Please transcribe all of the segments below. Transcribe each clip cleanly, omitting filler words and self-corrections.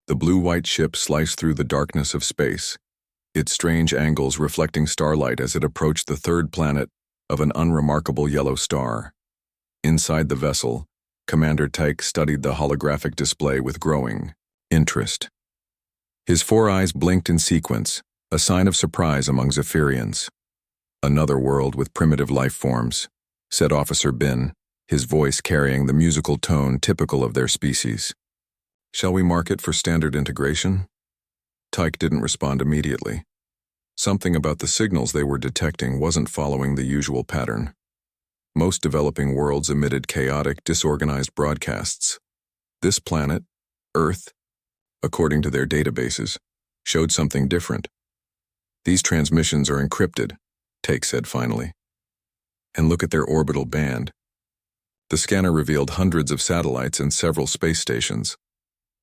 The blue-white ship sliced through the darkness of space, its strange angles reflecting starlight as it approached the third planet of an unremarkable yellow star. Inside the vessel, Commander Tyke studied the holographic display with growing interest. His four eyes blinked in sequence, a sign of surprise among Zephyrians. "Another world with primitive life forms," said Officer Bin, his voice carrying the musical tone typical of their species. "Shall we mark it for standard integration?" Tyke didn't respond immediately. Something about the signals they were detecting wasn't following the usual pattern. Most developing worlds emitted chaotic, disorganized broadcasts. This planet, Earth, according to their databases, showed something different. "These transmissions are encrypted," Tyke said finally. "And look at their orbital band." The scanner revealed hundreds of satellites and several space stations.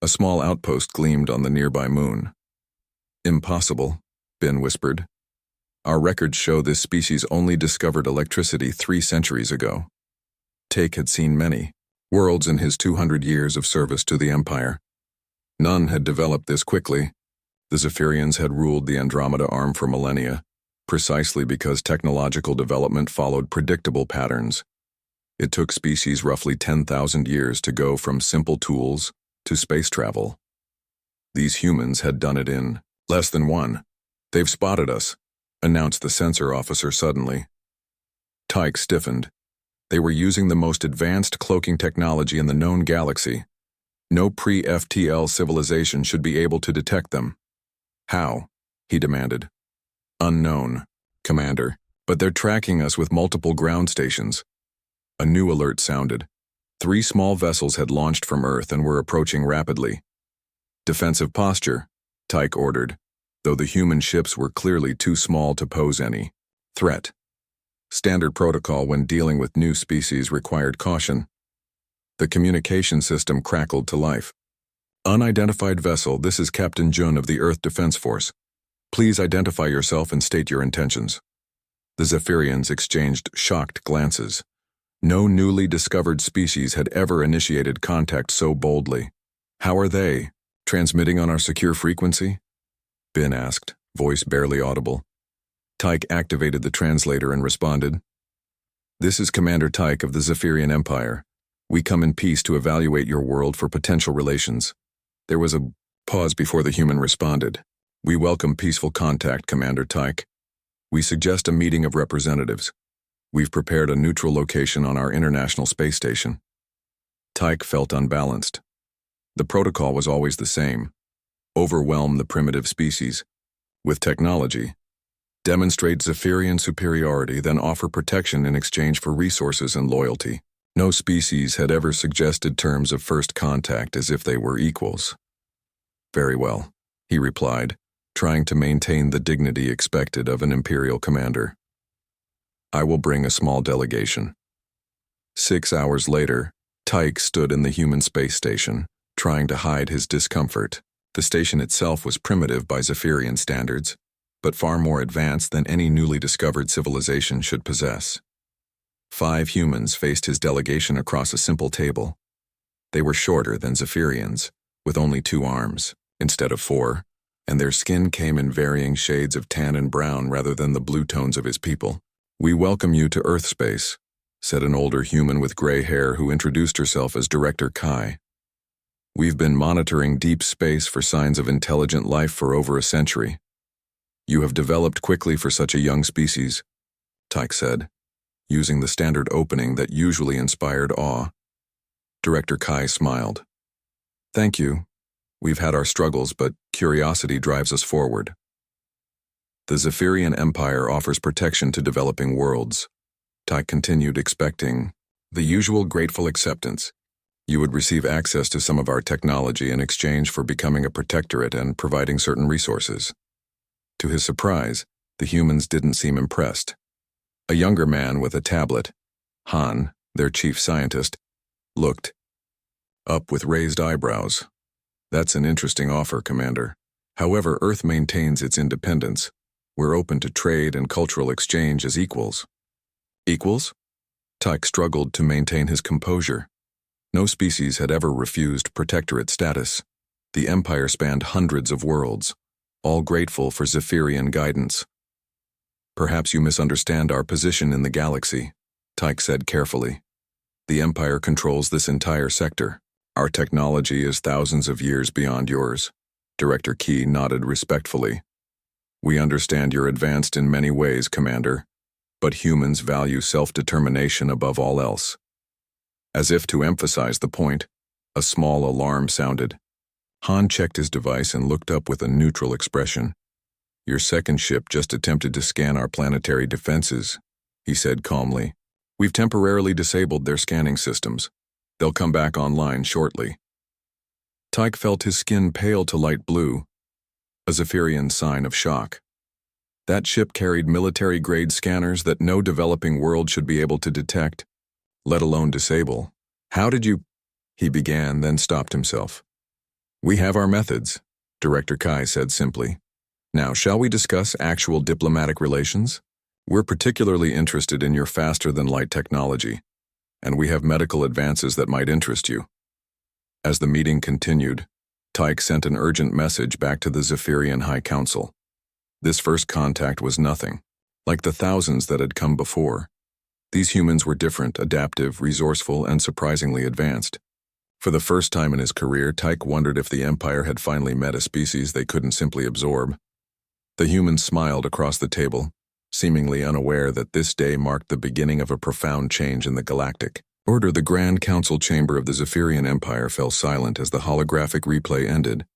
A small outpost gleamed on the nearby moon. "Impossible," Ben whispered. "Our records show this species only discovered electricity 3 centuries ago." Tyke had seen many worlds in his 200 years of service to the Empire. None had developed this quickly. The Zephyrians had ruled the Andromeda Arm for millennia, precisely because technological development followed predictable patterns. It took species roughly 10,000 years to go from simple tools to space travel. These humans had done it in less than one. "They've spotted us," announced the sensor officer suddenly. Tyke stiffened. They were using the most advanced cloaking technology in the known galaxy. No pre-FTL civilization should be able to detect them. "How?" he demanded. "Unknown, Commander, but they're tracking us with multiple ground stations." A new alert sounded. 3 small vessels had launched from Earth and were approaching rapidly. "Defensive posture," Tyke ordered, though the human ships were clearly too small to pose any threat. Standard protocol when dealing with new species required caution. The communication system crackled to life. "Unidentified vessel, this is Captain Jun of the Earth Defense Force. Please identify yourself and state your intentions." The Zephyrians exchanged shocked glances. No newly discovered species had ever initiated contact so boldly. "How are they? Transmitting on our secure frequency?" Ben asked, voice barely audible. Tyke activated the translator and responded. "This is Commander Tyke of the Zephyrian Empire. We come in peace to evaluate your world for potential relations." There was a pause before the human responded. "We welcome peaceful contact, Commander Tyke. We suggest a meeting of representatives. We've prepared a neutral location on our International Space Station." Tyke felt unbalanced. The protocol was always the same. Overwhelm the primitive species with technology. Demonstrate Zephyrian superiority, then offer protection in exchange for resources and loyalty. No species had ever suggested terms of first contact as if they were equals. "Very well," he replied, trying to maintain the dignity expected of an Imperial commander. "I will bring a small delegation." 6 hours later, Tyke stood in the human space station, trying to hide his discomfort. The station itself was primitive by Zephyrian standards, but far more advanced than any newly discovered civilization should possess. 5 humans faced his delegation across a simple table. They were shorter than Zephyrians, with only 2 arms, instead of 4, and their skin came in varying shades of tan and brown rather than the blue tones of his people. "We welcome you to Earth space," said an older human with gray hair who introduced herself as Director Kai. "We've been monitoring deep space for signs of intelligent life for over a century. You have developed quickly for such a young species," Tyke said, using the standard opening that usually inspired awe. Director Kai smiled. "Thank you. We've had our struggles, but curiosity drives us forward." "The Zephyrian Empire offers protection to developing worlds," Tyke continued, expecting the usual grateful acceptance. "You would receive access to some of our technology in exchange for becoming a protectorate and providing certain resources." To his surprise, the humans didn't seem impressed. A younger man with a tablet, Han, their chief scientist, looked up with raised eyebrows. "That's an interesting offer, Commander. However, Earth maintains its independence. We're open to trade and cultural exchange as equals." "Equals?" Tyke struggled to maintain his composure. No species had ever refused protectorate status. The Empire spanned hundreds of worlds, all grateful for Zephyrian guidance. "Perhaps you misunderstand our position in the galaxy," Tyke said carefully. "The Empire controls this entire sector. Our technology is thousands of years beyond yours." Director Key nodded respectfully. "We understand you're advanced in many ways, Commander, but humans value self-determination above all else." As if to emphasize the point, a small alarm sounded. Han checked his device and looked up with a neutral expression. "Your second ship just attempted to scan our planetary defenses," he said calmly. "We've temporarily disabled their scanning systems. They'll come back online shortly." Tyke felt his skin pale to light blue, a Zephyrian sign of shock. That ship carried military-grade scanners that no developing world should be able to detect, let alone disable. "How did you—" he began, then stopped himself. "We have our methods," Director Kai said simply. "Now, shall we discuss actual diplomatic relations? We're particularly interested in your faster-than-light technology, and we have medical advances that might interest you." As the meeting continued, Tyke sent an urgent message back to the Zephyrian High Council. This first contact was nothing, like the thousands that had come before. These humans were different, adaptive, resourceful, and surprisingly advanced. For the first time in his career, Tyke wondered if the Empire had finally met a species they couldn't simply absorb. The humans smiled across the table, seemingly unaware that this day marked the beginning of a profound change in the galactic order. The Grand Council chamber of the Zephyrian Empire fell silent as the holographic replay ended.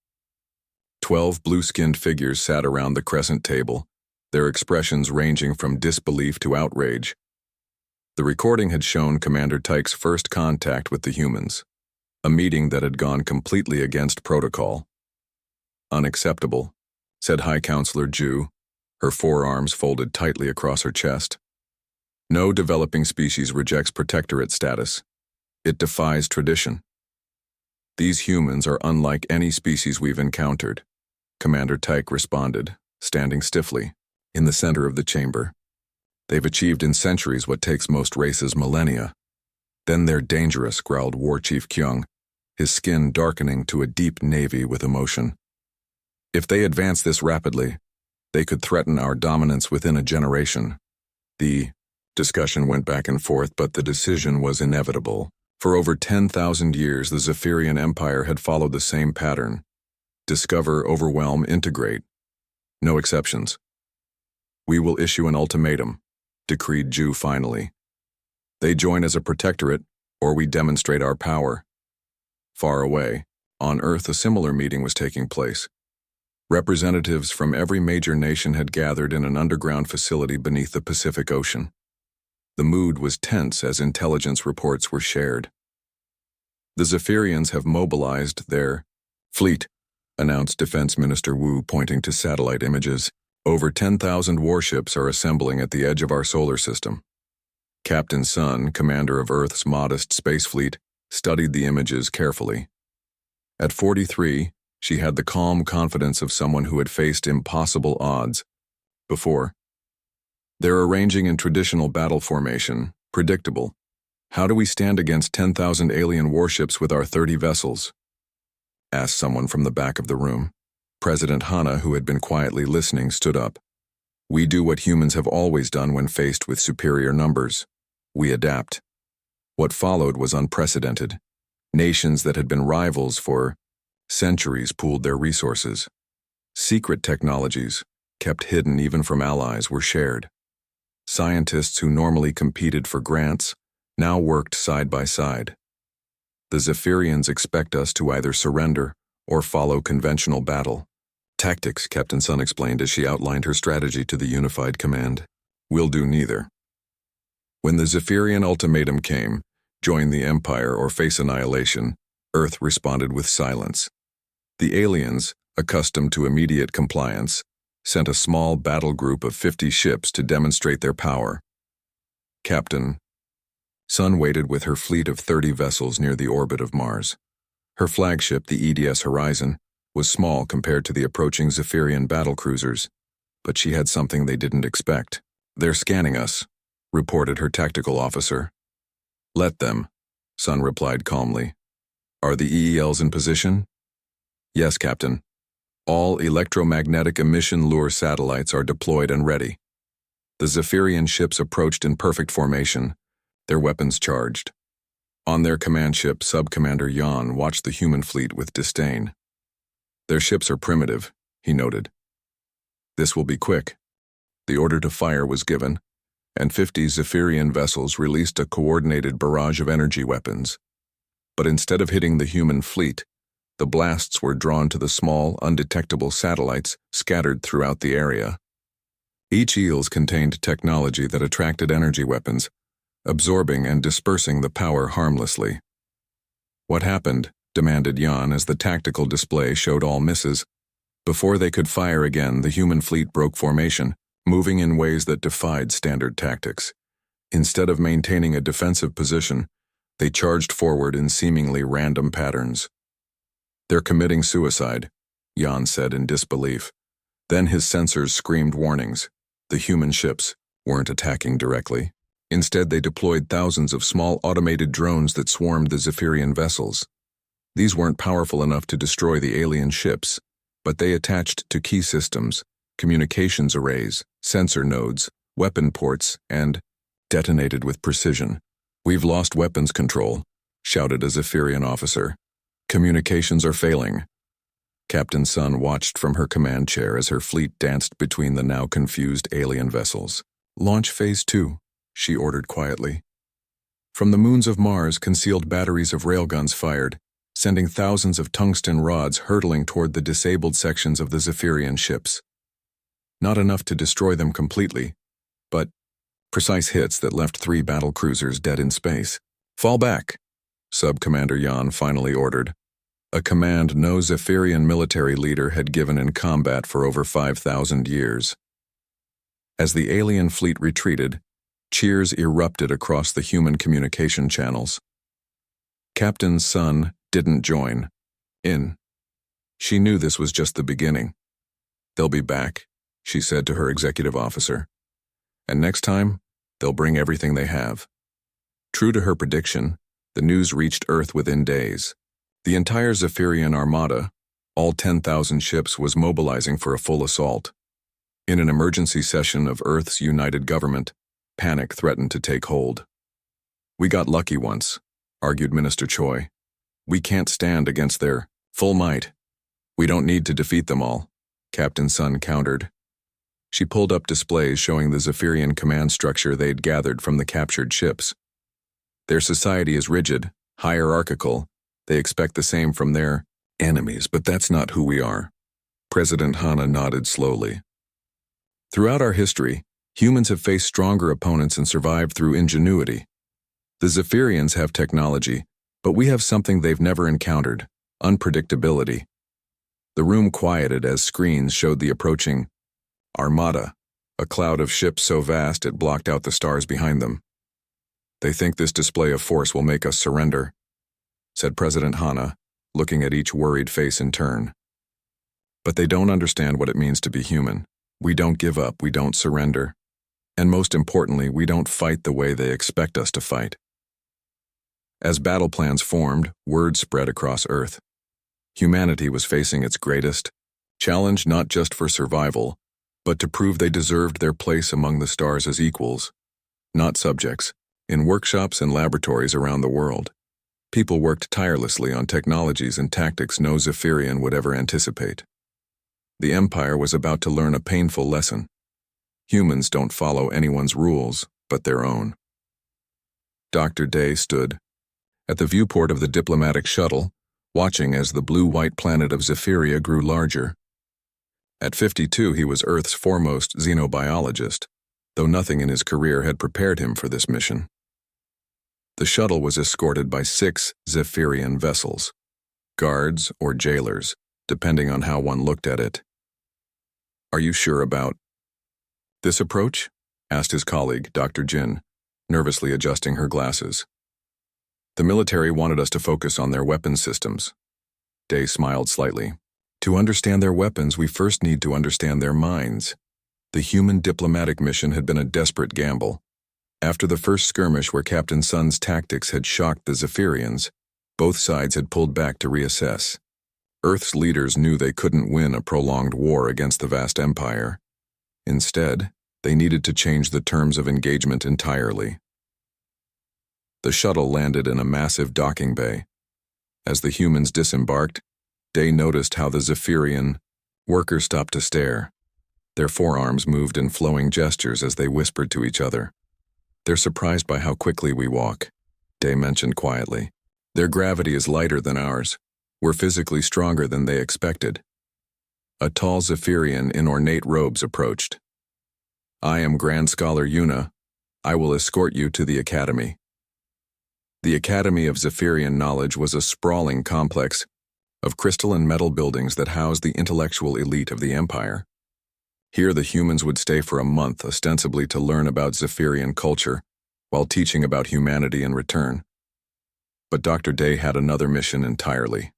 12 blue-skinned figures sat around the crescent table, their expressions ranging from disbelief to outrage. The recording had shown Commander Tyke's first contact with the humans, a meeting that had gone completely against protocol. "Unacceptable," said High Counselor Ju, her forearms folded tightly across her chest. "No developing species rejects protectorate status. It defies tradition. These humans are unlike any species we've encountered," Commander Tyke responded, standing stiffly, in the center of the chamber. "They've achieved in centuries what takes most races millennia. Then they're dangerous," growled War Chief Kyung, his skin darkening to a deep navy with emotion. "If they advance this rapidly, they could threaten our dominance within a generation." The discussion went back and forth, but the decision was inevitable. For over 10,000 years, the Zephyrian Empire had followed the same pattern: discover, overwhelm, integrate. No exceptions. "We will issue an ultimatum," decreed Ju finally. "They join as a protectorate, or we demonstrate our power." Far away, on Earth, a similar meeting was taking place. Representatives from every major nation had gathered in an underground facility beneath the Pacific Ocean. The mood was tense as intelligence reports were shared. "The Zephyrians have mobilized their fleet," announced Defense Minister Wu, pointing to satellite images. "Over 10,000 warships are assembling at the edge of our solar system." Captain Sun, commander of Earth's modest space fleet, studied the images carefully. At 43, she had the calm confidence of someone who had faced impossible odds before. "They're arranging in traditional battle formation, predictable. How do we stand against 10,000 alien warships with our 30 vessels?" asked someone from the back of the room. President Hana, who had been quietly listening, stood up. "We do what humans have always done when faced with superior numbers. We adapt." What followed was unprecedented. Nations that had been rivals for centuries pooled their resources. Secret technologies, kept hidden even from allies, were shared. Scientists who normally competed for grants now worked side by side. "The Zephyrians expect us to either surrender or follow conventional battle tactics," Captain Sun explained as she outlined her strategy to the unified command. "We'll do neither." When the Zephyrian ultimatum came, join the Empire or face annihilation, Earth responded with silence. The aliens, accustomed to immediate compliance, sent a small battle group of 50 ships to demonstrate their power. Captain Sun waited with her fleet of 30 vessels near the orbit of Mars. Her flagship, the EDS Horizon, was small compared to the approaching Zephyrian battlecruisers, but she had something they didn't expect. "They're scanning us," reported her tactical officer. "Let them," Sun replied calmly. "Are the EELs in position?" Yes, Captain. All electromagnetic emission lure satellites are deployed and ready. The Zephyrian ships approached in perfect formation, their weapons charged. On their command ship, Sub-Commander Jan watched the human fleet with disdain. Their ships are primitive, he noted. This will be quick. The order to fire was given, and 50 Zephyrian vessels released a coordinated barrage of energy weapons. But instead of hitting the human fleet, the blasts were drawn to the small, undetectable satellites scattered throughout the area. Each eels contained technology that attracted energy weapons, absorbing and dispersing the power harmlessly. What happened? Demanded Jan as the tactical display showed all misses. Before they could fire again, the human fleet broke formation, moving in ways that defied standard tactics. Instead of maintaining a defensive position, they charged forward in seemingly random patterns. They're committing suicide, Jan said in disbelief. Then his sensors screamed warnings. The human ships weren't attacking directly. Instead, they deployed thousands of small automated drones that swarmed the Zephyrian vessels. These weren't powerful enough to destroy the alien ships, but they attached to key systems, communications arrays, sensor nodes, weapon ports, and detonated with precision. We've lost weapons control, shouted a Zephyrian officer. Communications are failing. Captain Sun watched from her command chair as her fleet danced between the now confused alien vessels. Launch Phase 2, she ordered quietly. From the moons of Mars, concealed batteries of railguns fired, sending thousands of tungsten rods hurtling toward the disabled sections of the Zephyrian ships. Not enough to destroy them completely, but precise hits that left 3 battle cruisers dead in space. Fall back, Sub-Commander Jan finally ordered, a command no Zephyrian military leader had given in combat for over 5,000 years. As the alien fleet retreated, cheers erupted across the human communication channels. Captain Sun didn't join in. She knew this was just the beginning. They'll be back, she said to her executive officer. And next time, they'll bring everything they have. True to her prediction, the news reached Earth within days. The entire Zephyrian armada, all 10,000 ships, was mobilizing for a full assault. In an emergency session of Earth's united government, panic threatened to take hold. We got lucky once, argued Minister Choi. We can't stand against their full might. We don't need to defeat them all, Captain Sun countered. She pulled up displays showing the Zephyrian command structure they'd gathered from the captured ships. Their society is rigid, hierarchical. They expect the same from their enemies, but that's not who we are. President Hanna nodded slowly. Throughout our history, humans have faced stronger opponents and survived through ingenuity. The Zephyrians have technology, but we have something they've never encountered: unpredictability. The room quieted as screens showed the approaching armada, a cloud of ships so vast it blocked out the stars behind them. They think this display of force will make us surrender, said President Hanna, looking at each worried face in turn. But they don't understand what it means to be human. We don't give up, we don't surrender. And most importantly, we don't fight the way they expect us to fight. As battle plans formed, word spread across Earth. Humanity was facing its greatest challenge, not just for survival, but to prove they deserved their place among the stars as equals, not subjects. In workshops and laboratories around the world, people worked tirelessly on technologies and tactics no Zephyrian would ever anticipate. The Empire was about to learn a painful lesson. Humans don't follow anyone's rules but their own. Dr. Day stood at the viewport of the diplomatic shuttle, watching as the blue-white planet of Zephyria grew larger. At 52, he was Earth's foremost xenobiologist, though nothing in his career had prepared him for this mission. The shuttle was escorted by 6 Zephyrian vessels, guards or jailers, depending on how one looked at it. Are you sure about this approach? Asked his colleague, Dr. Jin, nervously adjusting her glasses. The military wanted us to focus on their weapons systems. Day smiled slightly. To understand their weapons, we first need to understand their minds. The human diplomatic mission had been a desperate gamble. After the first skirmish where Captain Sun's tactics had shocked the Zephyrians, both sides had pulled back to reassess. Earth's leaders knew they couldn't win a prolonged war against the vast empire. Instead, they needed to change the terms of engagement entirely. The shuttle landed in a massive docking bay. As the humans disembarked, Day noticed how the Zephyrian workers stopped to stare. Their forearms moved in flowing gestures as they whispered to each other. "They're surprised by how quickly we walk," Day mentioned quietly. "Their gravity is lighter than ours. We're physically stronger than they expected." A tall Zephyrian in ornate robes approached. "I am Grand Scholar Yuna. I will escort you to the Academy." The Academy of Zephyrian Knowledge was a sprawling complex of crystal and metal buildings that housed the intellectual elite of the Empire. Here the humans would stay for a month, ostensibly to learn about Zephyrian culture, while teaching about humanity in return. But Dr. Day had another mission entirely.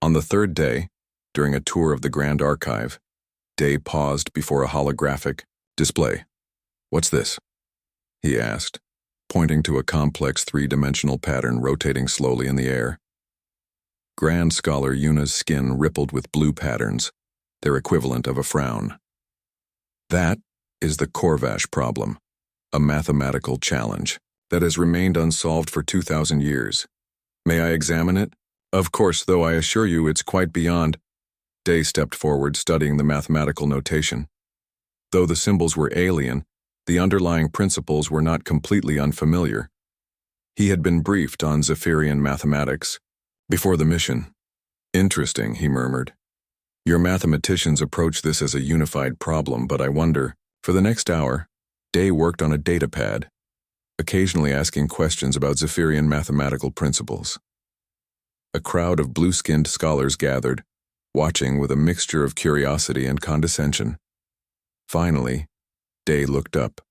On the third day, during a tour of the Grand Archive, Day paused before a holographic display. "What's this?" he asked, pointing to a complex three-dimensional pattern rotating slowly in the air. Grand Scholar Yuna's skin rippled with blue patterns, their equivalent of a frown. "That is the Corvash problem, a mathematical challenge that has remained unsolved for 2,000 years. May I examine it?" "Of course, though I assure you it's quite beyond." Day stepped forward, studying the mathematical notation. Though the symbols were alien, the underlying principles were not completely unfamiliar. He had been briefed on Zephyrian mathematics before the mission. "Interesting," he murmured. "Your mathematicians approach this as a unified problem, but I wonder." For the next hour, Day worked on a datapad, occasionally asking questions about Zephyrian mathematical principles. A crowd of blue-skinned scholars gathered, watching with a mixture of curiosity and condescension. Finally, Day looked up.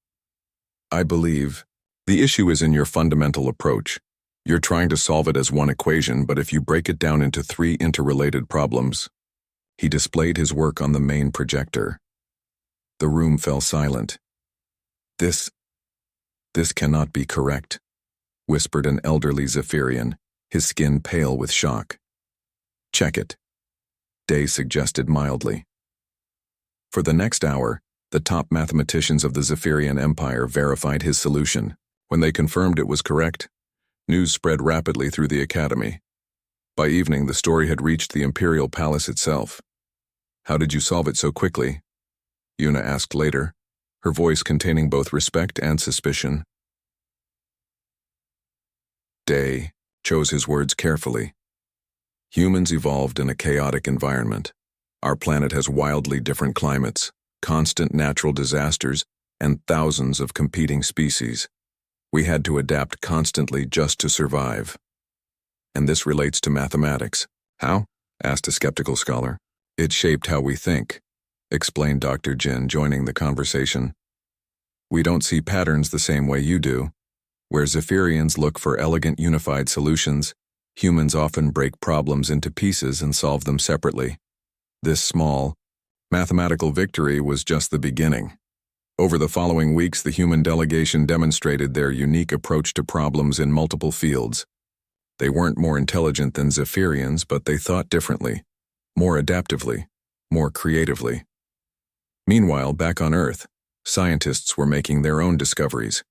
"I believe the issue is in your fundamental approach. You're trying to solve it as one equation, but if you break it down into three interrelated problems." He displayed his work on the main projector. The room fell silent. This cannot be correct," whispered an elderly Zephyrian, his skin pale with shock. "Check it," Day suggested mildly. For the next hour, the top mathematicians of the Zephyrian Empire verified his solution. When they confirmed it was correct, news spread rapidly through the Academy. By evening, the story had reached the Imperial Palace itself. "How did you solve it so quickly?" Yuna asked later, her voice containing both respect and suspicion. Day chose his words carefully. "Humans evolved in a chaotic environment. Our planet has wildly different climates, constant natural disasters, and thousands of competing species. We had to adapt constantly just to survive. And this relates to mathematics." "How?" asked a skeptical scholar. "It shaped how we think," explained Dr. Jin, joining the conversation. "We don't see patterns the same way you do. Where Zephyrians look for elegant unified solutions, humans often break problems into pieces and solve them separately. This small, mathematical victory was just the beginning. Over the following weeks, the human delegation demonstrated their unique approach to problems in multiple fields. They weren't more intelligent than Zephyrians, but they thought differently, more adaptively, more creatively. Meanwhile, back on Earth, scientists were making their own discoveries.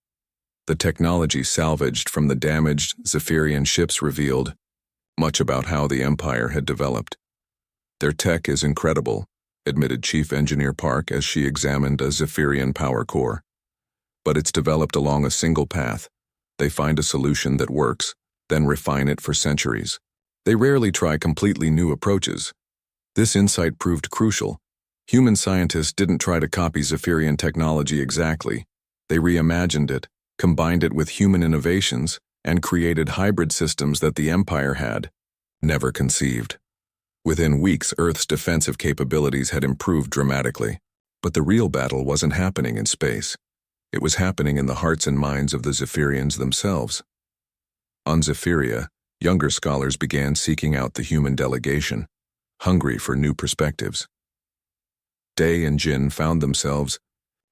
The technology salvaged from the damaged Zephyrian ships revealed much about how the Empire had developed. "Their tech is incredible," admitted Chief Engineer Park as she examined a Zephyrian power core. "But it's developed along a single path. They find a solution that works, then refine it for centuries. They rarely try completely new approaches. This insight proved crucial. Human scientists didn't try to copy Zephyrian technology exactly. They reimagined it, combined it with human innovations, and created hybrid systems that the Empire had never conceived. Within weeks, Earth's defensive capabilities had improved dramatically. But the real battle wasn't happening in space. It was happening in the hearts and minds of the Zephyrians themselves. On Zephyria, younger scholars began seeking out the human delegation, hungry for new perspectives. Day and Jin found themselves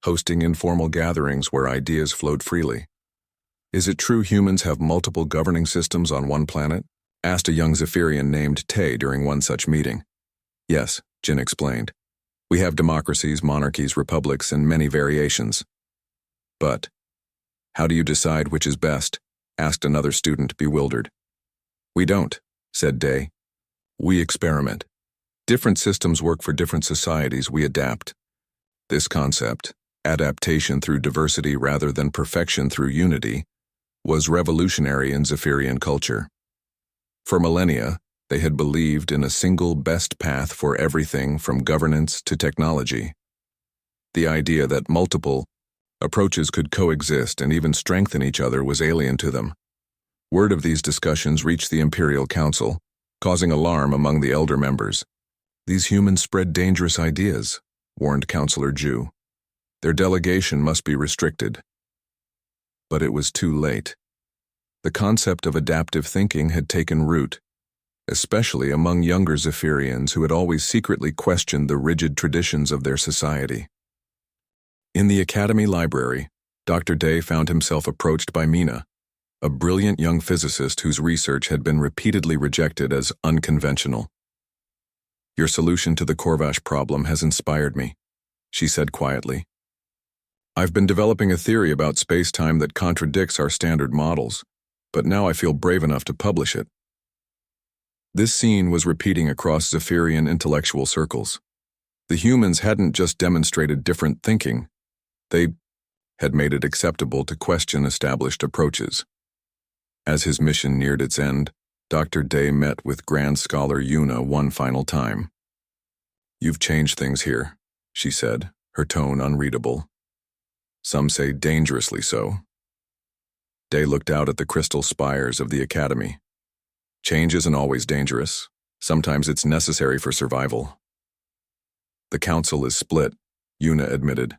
hosting informal gatherings where ideas flowed freely. "Is it true humans have multiple governing systems on one planet?" asked a young Zephyrian named Tay during one such meeting. Yes, Jin explained. We have democracies, monarchies, republics, and many variations. But how do you decide which is best? Asked another student, bewildered. We don't, said Day. We experiment. Different systems work for different societies, we adapt. This concept, adaptation through diversity rather than perfection through unity, was revolutionary in Zephyrian culture. For millennia, they had believed in a single best path for everything from governance to technology. The idea that multiple approaches could coexist and even strengthen each other was alien to them. Word of these discussions reached the Imperial Council, causing alarm among the elder members. These humans spread dangerous ideas, warned Councillor Ju. Their delegation must be restricted. But it was too late. The concept of adaptive thinking had taken root, especially among younger Zephyrians who had always secretly questioned the rigid traditions of their society. In the Academy library, Dr. Day found himself approached by Mina, a brilliant young physicist whose research had been repeatedly rejected as unconventional. Your solution to the Corvash problem has inspired me, she said quietly. I've been developing a theory about space-time that contradicts our standard models, but now I feel brave enough to publish it. This scene was repeating across Zephyrian intellectual circles. The humans hadn't just demonstrated different thinking, they had made it acceptable to question established approaches. As his mission neared its end, Dr. Day met with Grand Scholar Yuna one final time. You've changed things here, she said, her tone unreadable. Some say dangerously so. Day looked out at the crystal spires of the Academy. Change isn't always dangerous. Sometimes it's necessary for survival. The Council is split, Yuna admitted.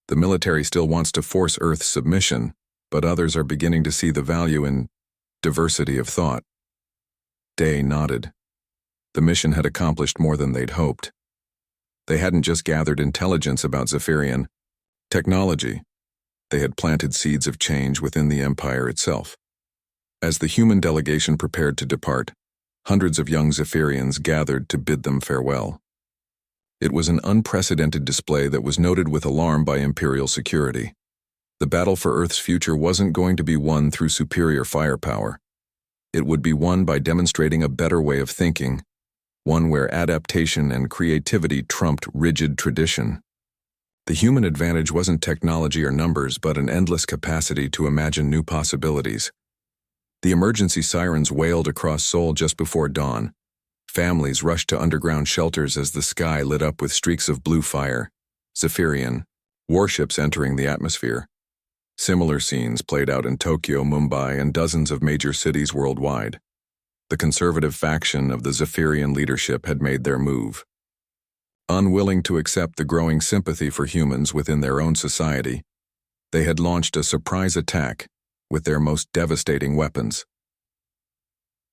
The military still wants to force Earth's submission, but others are beginning to see the value in diversity of thought. Day nodded. The mission had accomplished more than they'd hoped. They hadn't just gathered intelligence about Zephyrian technology. They had planted seeds of change within the Empire itself. As the human delegation prepared to depart, hundreds of young Zephyrians gathered to bid them farewell. It was an unprecedented display that was noted with alarm by Imperial security. The battle for Earth's future wasn't going to be won through superior firepower. It would be won by demonstrating a better way of thinking, one where adaptation and creativity trumped rigid tradition. The human advantage wasn't technology or numbers, but an endless capacity to imagine new possibilities. The emergency sirens wailed across Seoul just before dawn. Families rushed to underground shelters as the sky lit up with streaks of blue fire. Zephyrian warships entering the atmosphere. Similar scenes played out in Tokyo, Mumbai, and dozens of major cities worldwide. The conservative faction of the Zephyrian leadership had made their move. Unwilling to accept the growing sympathy for humans within their own society, they had launched a surprise attack with their most devastating weapons.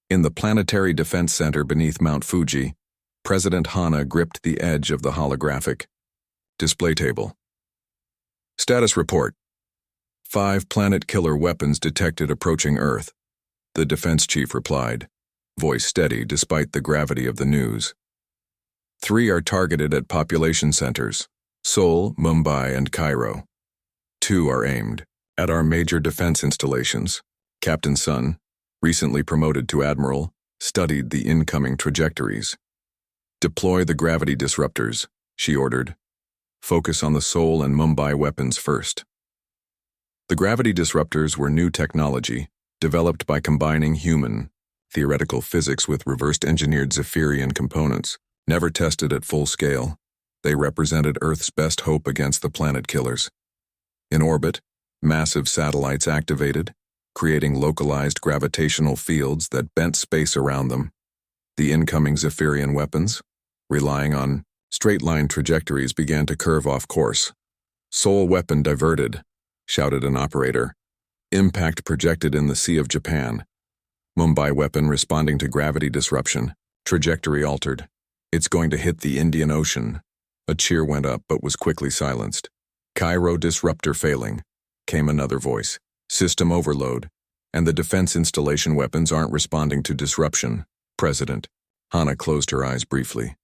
In the Planetary Defense Center beneath Mount Fuji, President Hana gripped the edge of the holographic display table. Status report. 5 planet-killer weapons detected approaching Earth, the defense chief replied, voice steady despite the gravity of the news. 3 are targeted at population centers, Seoul, Mumbai, and Cairo. 2 are aimed at our major defense installations. Captain Sun, recently promoted to Admiral, studied the incoming trajectories. Deploy the gravity disruptors, she ordered. Focus on the Seoul and Mumbai weapons first. The gravity disruptors were new technology, developed by combining human, theoretical physics with reversed-engineered Zephyrian components. Never tested at full scale, they represented Earth's best hope against the planet killers. In orbit, massive satellites activated, creating localized gravitational fields that bent space around them. The incoming Zephyrian weapons, relying on straight-line trajectories, began to curve off course. Seoul weapon diverted, shouted an operator. Impact projected in the Sea of Japan. Mumbai weapon responding to gravity disruption. Trajectory altered. It's going to hit the Indian Ocean. A cheer went up but was quickly silenced. Cairo disruptor failing, came another voice. System overload. And the defense installation weapons aren't responding to disruption, President. Hana closed her eyes briefly.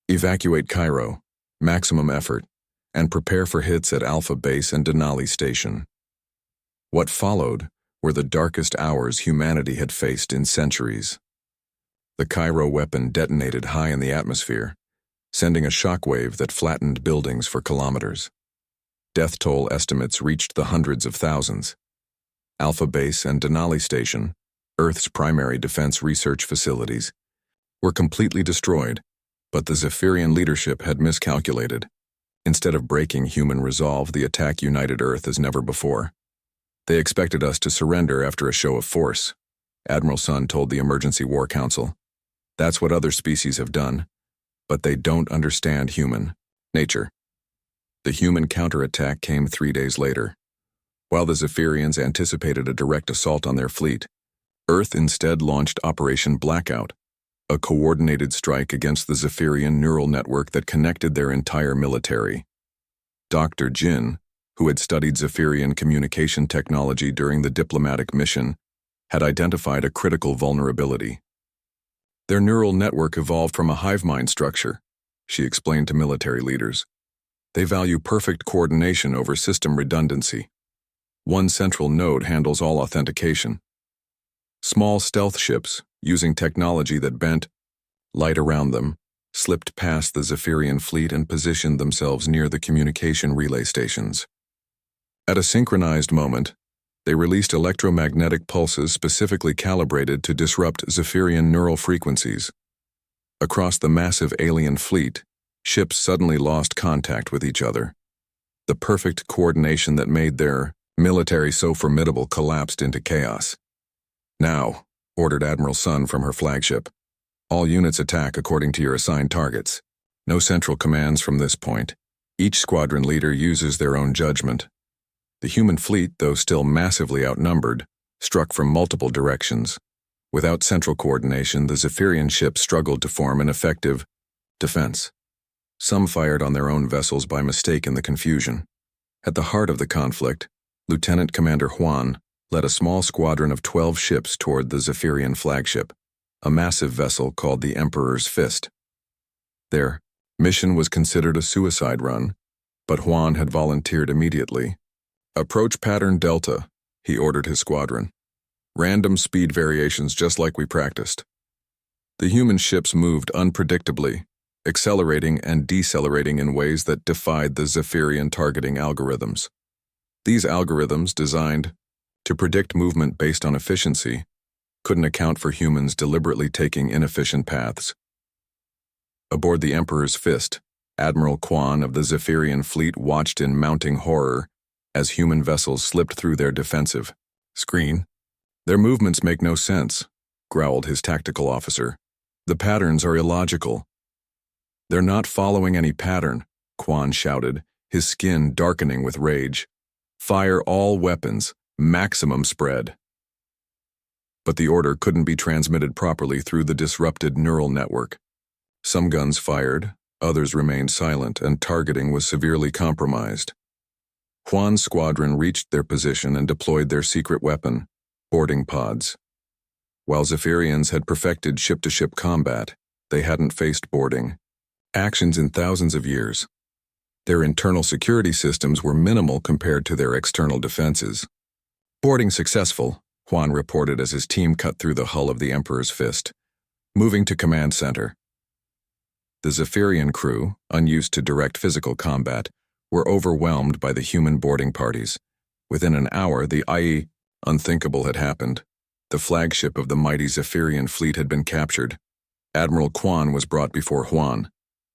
Evacuate Cairo, maximum effort, and prepare for hits at Alpha Base and Denali Station. What followed were the darkest hours humanity had faced in centuries. The Cairo weapon detonated high in the atmosphere, sending a shockwave that flattened buildings for kilometers. Death toll estimates reached the hundreds of thousands. Alpha Base and Denali Station, Earth's primary defense research facilities, were completely destroyed, but the Zephyrian leadership had miscalculated. Instead of breaking human resolve, the attack united Earth as never before. They expected us to surrender after a show of force, Admiral Sun told the Emergency War Council. That's what other species have done, but they don't understand human nature. The human counterattack came 3 days later. While the Zephyrians anticipated a direct assault on their fleet, Earth instead launched Operation Blackout, a coordinated strike against the Zephyrian neural network that connected their entire military. Dr. Jin, who had studied Zephyrian communication technology during the diplomatic mission, had identified a critical vulnerability. Their neural network evolved from a hive mind structure, she explained to military leaders. They value perfect coordination over system redundancy. One central node handles all authentication. Small stealth ships, using technology that bent light around them, slipped past the Zephyrian fleet and positioned themselves near the communication relay stations. At a synchronized moment, they released electromagnetic pulses specifically calibrated to disrupt Zephyrian neural frequencies. Across the massive alien fleet, ships suddenly lost contact with each other. The perfect coordination that made their military so formidable collapsed into chaos. Now, ordered Admiral Sun from her flagship, all units attack according to your assigned targets. No central commands from this point. Each squadron leader uses their own judgment. The human fleet, though still massively outnumbered, struck from multiple directions. Without central coordination, the Zephyrian ships struggled to form an effective defense. Some fired on their own vessels by mistake in the confusion. At the heart of the conflict, Lieutenant Commander Huan led a small squadron of 12 ships toward the Zephyrian flagship, a massive vessel called the Emperor's Fist. Their mission was considered a suicide run, but Huan had volunteered immediately. Approach pattern Delta, he ordered his squadron. Random speed variations just like we practiced. The human ships moved unpredictably, accelerating and decelerating in ways that defied the Zephyrian targeting algorithms. These algorithms, designed to predict movement based on efficiency, couldn't account for humans deliberately taking inefficient paths. Aboard the Emperor's Fist, Admiral Quan of the Zephyrian fleet watched in mounting horror as human vessels slipped through their defensive screen. Their movements make no sense, growled his tactical officer. The patterns are illogical. They're not following any pattern, Quan shouted, his skin darkening with rage. Fire all weapons, maximum spread. But the order couldn't be transmitted properly through the disrupted neural network. Some guns fired, others remained silent, and targeting was severely compromised. Huan's squadron reached their position and deployed their secret weapon, boarding pods. While Zephyrians had perfected ship-to-ship combat, they hadn't faced boarding actions in thousands of years. Their internal security systems were minimal compared to their external defenses. Boarding successful, Huan reported as his team cut through the hull of the Emperor's Fist, moving to command center. The Zephyrian crew, unused to direct physical combat, were overwhelmed by the human boarding parties. Within an hour, the unthinkable had happened. The flagship of the mighty Zephyrian fleet had been captured. Admiral Quan was brought before Huan,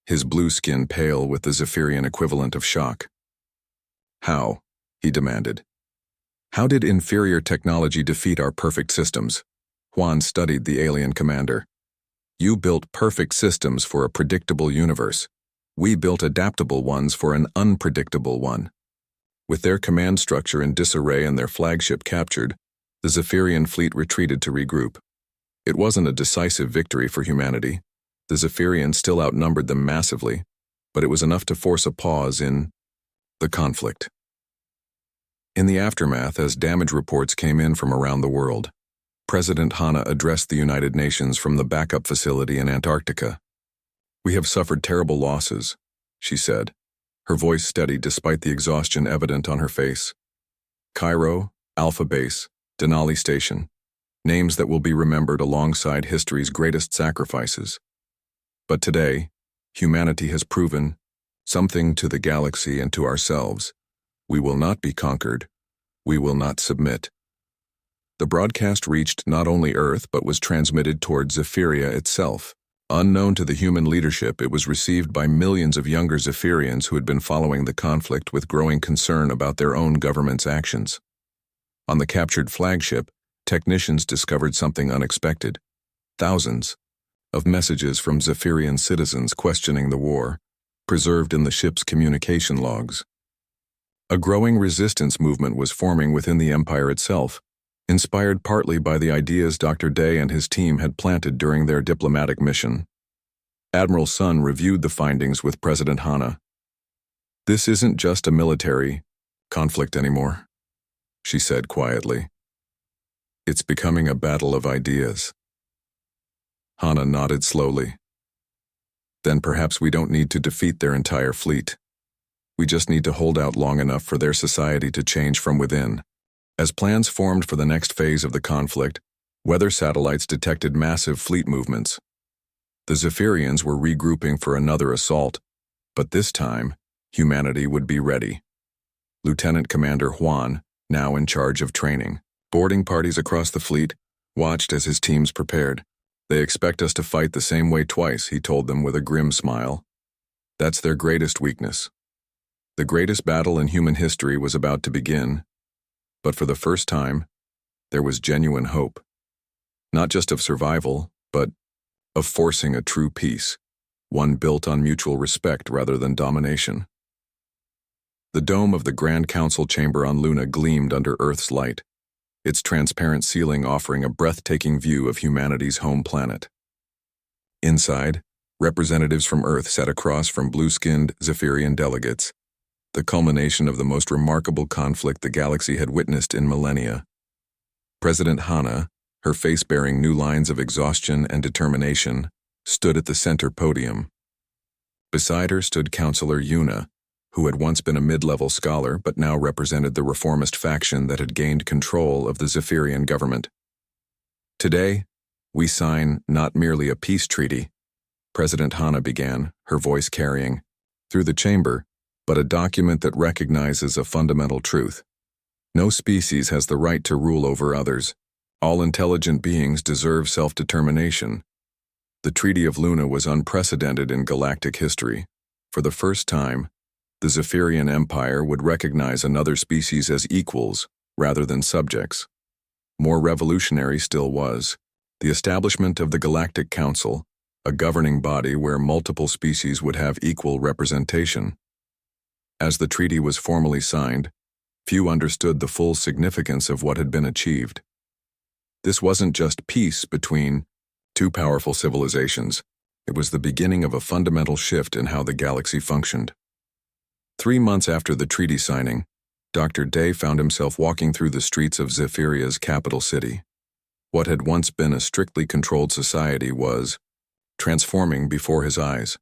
his blue skin pale with the Zephyrian equivalent of shock. How? He demanded. How did inferior technology defeat our perfect systems? Huan studied the alien commander. You built perfect systems for a predictable universe. We built adaptable ones for an unpredictable one. With their command structure in disarray and their flagship captured, the Zephyrian fleet retreated to regroup. It wasn't a decisive victory for humanity. The Zephyrians still outnumbered them massively, but it was enough to force a pause in the conflict. In the aftermath, as damage reports came in from around the world, President Hana addressed the United Nations from the backup facility in Antarctica. "We have suffered terrible losses," she said, her voice steady despite the exhaustion evident on her face. "Cairo, Alpha Base, Denali Station, names that will be remembered alongside history's greatest sacrifices. But today, humanity has proven something to the galaxy and to ourselves. We will not be conquered. We will not submit." The broadcast reached not only Earth but was transmitted toward Zephyria itself. Unknown to the human leadership, it was received by millions of younger Zephyrians who had been following the conflict with growing concern about their own government's actions. On the captured flagship, technicians discovered something unexpected. Thousands of messages from Zephyrian citizens questioning the war, preserved in the ship's communication logs. A growing resistance movement was forming within the Empire itself, inspired partly by the ideas Dr. Day and his team had planted during their diplomatic mission. Admiral Sun reviewed the findings with President Hana. "This isn't just a military conflict anymore," she said quietly. "It's becoming a battle of ideas." Hana nodded slowly. "Then perhaps we don't need to defeat their entire fleet. We just need to hold out long enough for their society to change from within." As plans formed for the next phase of the conflict, weather satellites detected massive fleet movements. The Zephyrians were regrouping for another assault, but this time, humanity would be ready. Lieutenant Commander Juan, now in charge of training, boarding parties across the fleet, watched as his teams prepared. "They expect us to fight the same way twice," he told them with a grim smile. "That's their greatest weakness." The greatest battle in human history was about to begin. But for the first time, there was genuine hope. Not just of survival, but of forcing a true peace, one built on mutual respect rather than domination. The dome of the Grand Council chamber on Luna gleamed under Earth's light, its transparent ceiling offering a breathtaking view of humanity's home planet. Inside, representatives from Earth sat across from blue-skinned Zephyrian delegates, the culmination of the most remarkable conflict the galaxy had witnessed in millennia. President Hana, her face bearing new lines of exhaustion and determination, stood at the center podium. Beside her stood Counselor Yuna, who had once been a mid-level scholar but now represented the reformist faction that had gained control of the Zephyrian government. "Today, we sign not merely a peace treaty," President Hana began, her voice carrying through the chamber, "but a document that recognizes a fundamental truth. No species has the right to rule over others. All intelligent beings deserve self-determination." The Treaty of Luna was unprecedented in galactic history. For the first time, the Zephyrian Empire would recognize another species as equals rather than subjects. More revolutionary still was the establishment of the Galactic Council, a governing body where multiple species would have equal representation. As the treaty was formally signed, few understood the full significance of what had been achieved. This wasn't just peace between two powerful civilizations. It was the beginning of a fundamental shift in how the galaxy functioned. 3 months after the treaty signing, Dr. Day found himself walking through the streets of Zephyria's capital city. What had once been a strictly controlled society was transforming before his eyes.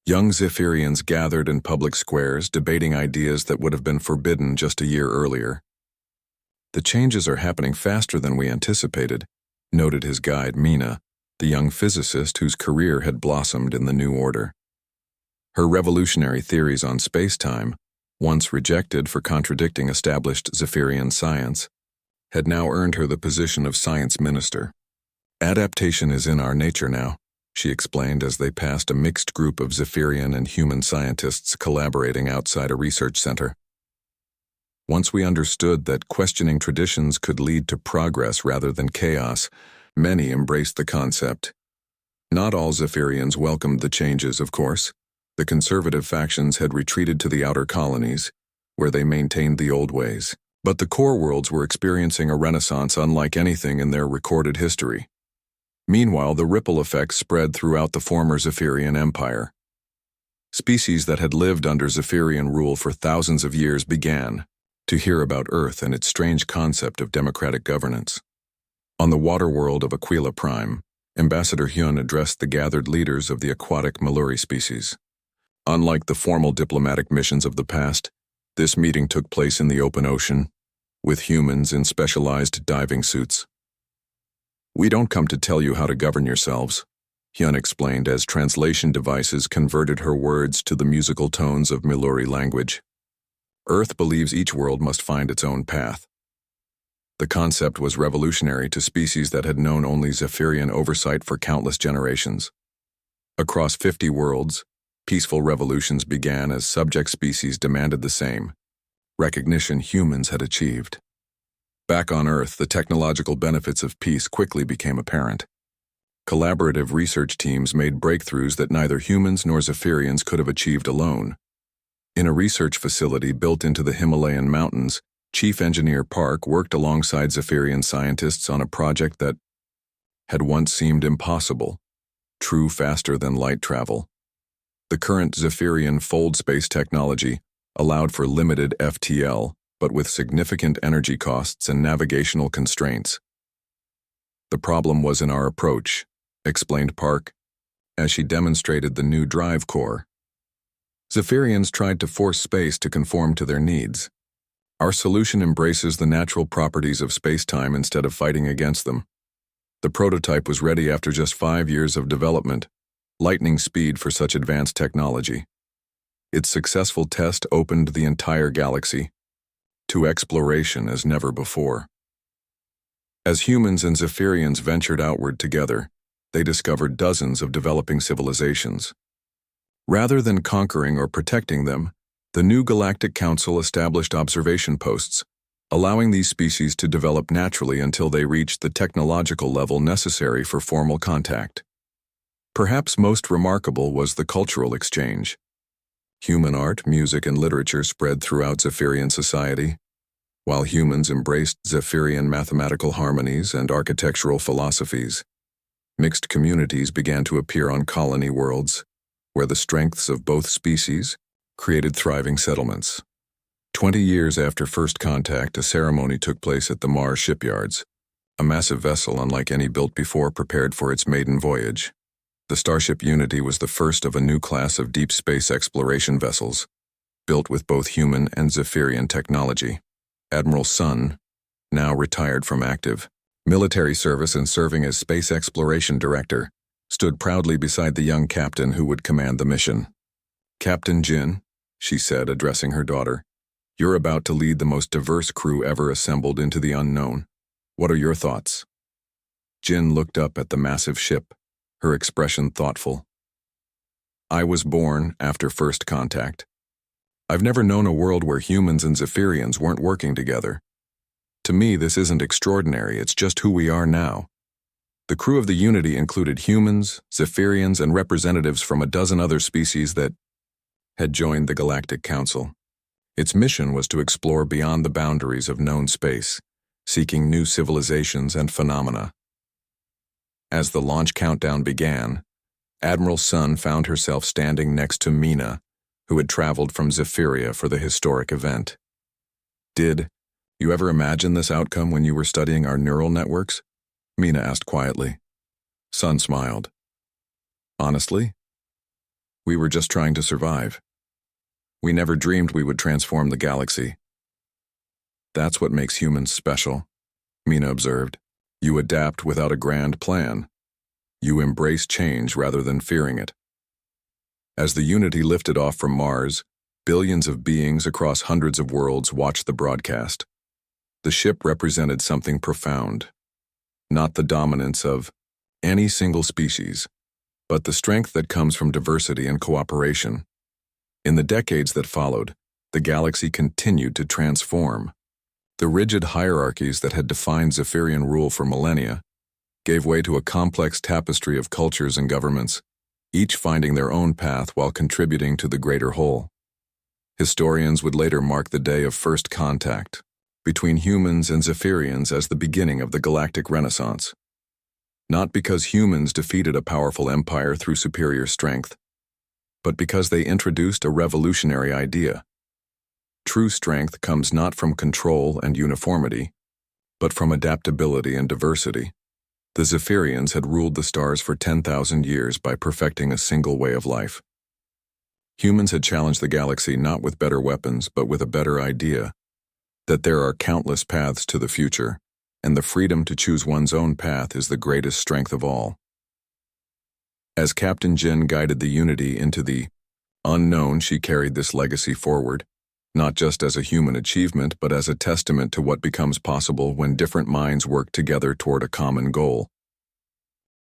Young Zephyrians gathered in public squares, debating ideas that would have been forbidden just a year earlier. "The changes are happening faster than we anticipated," noted his guide Mina, the young physicist whose career had blossomed in the New Order. Her revolutionary theories on space-time, once rejected for contradicting established Zephyrian science, had now earned her the position of science minister. "Adaptation is in our nature now," she explained as they passed a mixed group of Zephyrian and human scientists collaborating outside a research center. "Once we understood that questioning traditions could lead to progress rather than chaos, many embraced the concept. Not all Zephyrians welcomed the changes, of course. The conservative factions had retreated to the outer colonies, where they maintained the old ways. But the core worlds were experiencing a renaissance unlike anything in their recorded history. Meanwhile, the ripple effects spread throughout the former Zephyrian Empire. Species that had lived under Zephyrian rule for thousands of years began, to hear about Earth and its strange concept of democratic governance. On the water world of Aquila Prime, Ambassador Hyun addressed the gathered leaders of the aquatic Maluri species. Unlike the formal diplomatic missions of the past, this meeting took place in the open ocean, with humans in specialized diving suits. "We don't come to tell you how to govern yourselves," Hyun explained as translation devices converted her words to the musical tones of Maluri language. "Earth believes each world must find its own path." The concept was revolutionary to species that had known only Zephyrian oversight for countless generations. Across 50 worlds, peaceful revolutions began as subject species demanded the same recognition humans had achieved. Back on Earth, the technological benefits of peace quickly became apparent. Collaborative research teams made breakthroughs that neither humans nor Zephyrians could have achieved alone. In a research facility built into the Himalayan mountains, Chief Engineer Park worked alongside Zephyrian scientists on a project that had once seemed impossible, true faster than light travel. The current Zephyrian fold space technology allowed for limited FTL, but with significant energy costs and navigational constraints. "The problem was in our approach," explained Park, as she demonstrated the new drive core. "Zephyrians tried to force space to conform to their needs. Our solution embraces the natural properties of space-time instead of fighting against them. The prototype was ready after just 5 years of development, lightning speed for such advanced technology. Its successful test opened the entire galaxy to exploration as never before." As humans and Zephyrians ventured outward together, they discovered dozens of developing civilizations. Rather than conquering or protecting them, the new Galactic Council established observation posts, allowing these species to develop naturally until they reached the technological level necessary for formal contact. Perhaps most remarkable was the cultural exchange. Human art, music, and literature spread throughout Zephyrian society, while humans embraced Zephyrian mathematical harmonies and architectural philosophies. Mixed communities began to appear on colony worlds, where the strengths of both species created thriving settlements. 20 years after first contact, a ceremony took place at the Mars shipyards. A massive vessel unlike any built before prepared for its maiden voyage. The Starship Unity was the first of a new class of deep space exploration vessels, built with both human and Zephyrian technology. Admiral Sun, now retired from active military service and serving as Space Exploration Director, stood proudly beside the young captain who would command the mission. "Captain Jin," she said, addressing her daughter, "you're about to lead the most diverse crew ever assembled into the unknown. What are your thoughts?" Jin looked up at the massive ship, her expression thoughtful. "I was born after first contact. I've never known a world where humans and Zephyrians weren't working together. To me, this isn't extraordinary, it's just who we are now." The crew of the Unity included humans, Zephyrians, and representatives from a dozen other species that had joined the Galactic Council. Its mission was to explore beyond the boundaries of known space, seeking new civilizations and phenomena. As the launch countdown began, Admiral Sun found herself standing next to Mina, who had traveled from Zephyria for the historic event. "Did you ever imagine this outcome when you were studying our neural networks?" Mina asked quietly. Sun smiled. "Honestly, we were just trying to survive. We never dreamed we would transform the galaxy." "That's what makes humans special," Mina observed. "You adapt without a grand plan. You embrace change rather than fearing it." As the Unity lifted off from Mars, billions of beings across hundreds of worlds watched the broadcast. The ship represented something profound. Not the dominance of any single species, but the strength that comes from diversity and cooperation. In the decades that followed, the galaxy continued to transform. The rigid hierarchies that had defined Zephyrian rule for millennia gave way to a complex tapestry of cultures and governments, each finding their own path while contributing to the greater whole. Historians would later mark the day of first contact between humans and Zephyrians as the beginning of the galactic renaissance. Not because humans defeated a powerful empire through superior strength, but because they introduced a revolutionary idea: True strength comes not from control and uniformity, but from adaptability and diversity. The Zephyrians had ruled the stars for 10,000 years by perfecting a single way of life. Humans had challenged the galaxy not with better weapons, but with a better idea, that there are countless paths to the future, and the freedom to choose one's own path is the greatest strength of all. As Captain Jin guided the Unity into the unknown, she carried this legacy forward, not just as a human achievement, but as a testament to what becomes possible when different minds work together toward a common goal.